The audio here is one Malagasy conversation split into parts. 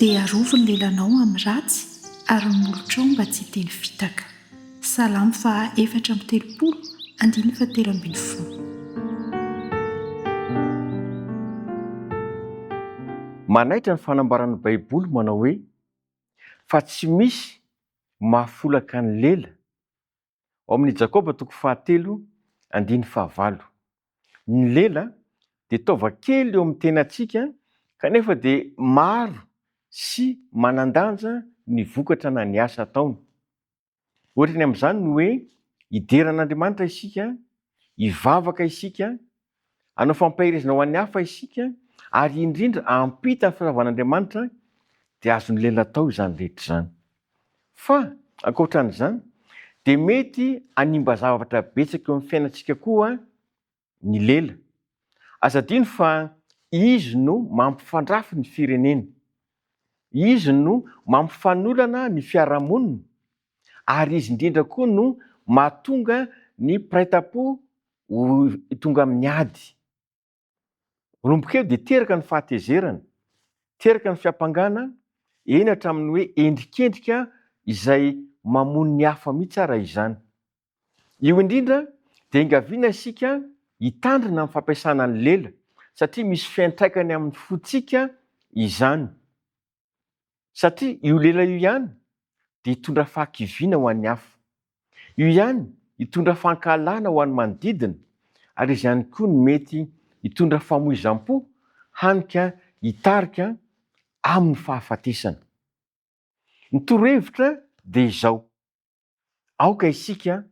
dia arovo ny lelanao amin'ny ratsy ary molotrao mba tsy hiteny fitaka. Salamo 4:30. Manaitra ny fanambaran'ny Baiboly manao hoe fa tsy misy mahafolaka ny lela. Ao amin'ny Jakoba 4:9. Ny lela dia taova kely eo amin'ny tenantsika kanefa dia maro sy manandanja ny vokatra na ny asa ataony. Ohatrany amin'izany no hoe hideran'Andriamanitra isika, hivavaka isika, hanao fampahirizana ho an'ny hafa isika, ary indrindra hampita ny firavan'Andriamanitra dia azony lela atao izany rehetra izany. Fa ankoatran'izany dia mety hanimba zavatra betsaka eo amin'ny fiainantsika koa ny lela. Aza adino fa izy no mampifandrafy ny firenena, izy no mampifanolana ny fiarahamonina, ary izy indrindra koa no mahatonga ny piraita-po tonga amin'ny ady. Romboka eo dia teraka ny fahatezerana, teraka ny fiampangana, eny hatramin'ny hoe endrikendrika izay mamono ny hafa mihitsy ara izany. Io indrindra dia ingaviana isika hitandrina amin'ny fampiasana ny lela satria misy fiantraikany amin'ny fontsika izany. Satria io lela io ihany dia hitondra fahakiviana ho an'ny hafa. Io ihany hitondra fankalana ho an'ny manodidina, ary izy ihany koa ny mety hitondra famoizam-po hanika hitarika amin'ny fahafatesana. Ny torohevitra dia izao: aoka isika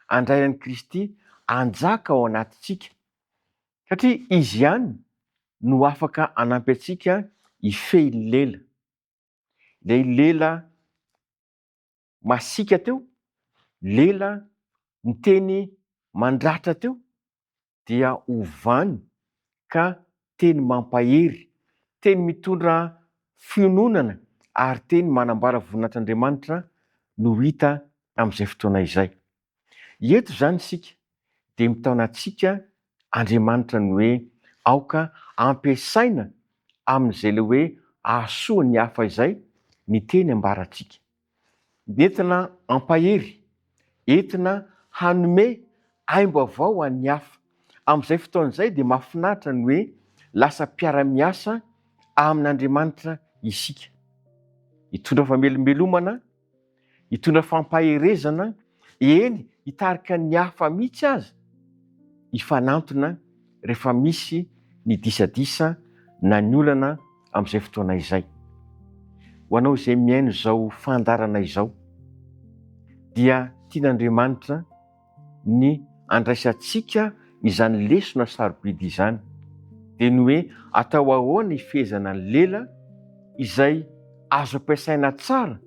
handray an'i Kristy hanjaka ao anatintsika, satria izy ihany no afaka hanampy antsika hifehy ny lela. Ilay lela masika teo, lela ny teny mandratra teo, dia ovany ka teny mampahery, teny mitondra fiononana ary teny manambara voninahitran'Andriamanitra no hita amin'izay fotoana izay. Eto izany isika dia mitaona antsika Andriamanitra ny hoe aoka ampiasaina amin'izay le hoe ahasoa ny hafa izay ny teny ambarantsika. Entina hampahery, entina hanome haimbo-avao an'ny hafa. Amin'izay fotoana izay dia mahafinaritra ny hoe lasa mpiara-miasa amin'Andriamanitra isika. Hitondra famelombelomana, hitondra fampaherezana, eny hitarika ny hafa mihitsy aza, hifanantona rehefa misy ny disadisa na ny olana amin'izay fotoana izay. Ho anao izay miaino izao fandarana izao, dia tian'Andriamanitra ny andraisantsika izany lesona sarobidy izany, dia ny hoe atao ahoana hifehezana ny lela izay azo ampiasaina tsara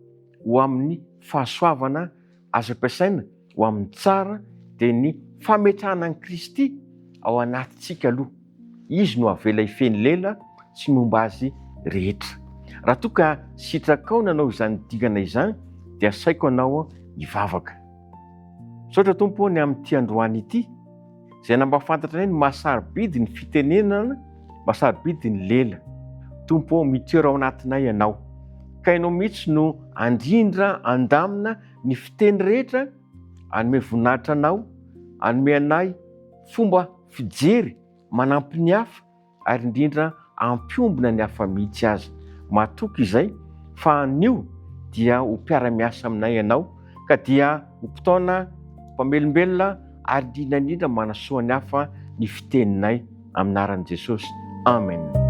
ho amin'ny fahasoavana, azo ampiasaina ho amin'ny tsara dia ny fametrahana an'i Kristy ao anatintsika aloha. Izy no avela hifehy ny lela sy momba azy rehetra. Raha toa ka sitrakaona anao izany dikana izany dia asaiko anao hivavaka. Saotra Tompo ny amin'ity androany ity, izay nampahafantatra ny mahasarobidy ny fitenenana, mahasarobidy ny lela. Tompo mitoera ao anatinay ianao, ka ianao mihitsy no andrindra, andamina ny fiteny rehetra, hanome voninahitra anao, hanome anay fomba fijery manampy ny hafa, ary indrindra hampiombona ny hafa mihitsy aza. Mahatoky izay fa anio dia ho mpiara-miasa aminay ianao, ka dia ho mpitaona mpamelombelona ary indrindra manasoa ny hafa ny fiteninay amin'ny anaran'i Jesosy. Amen.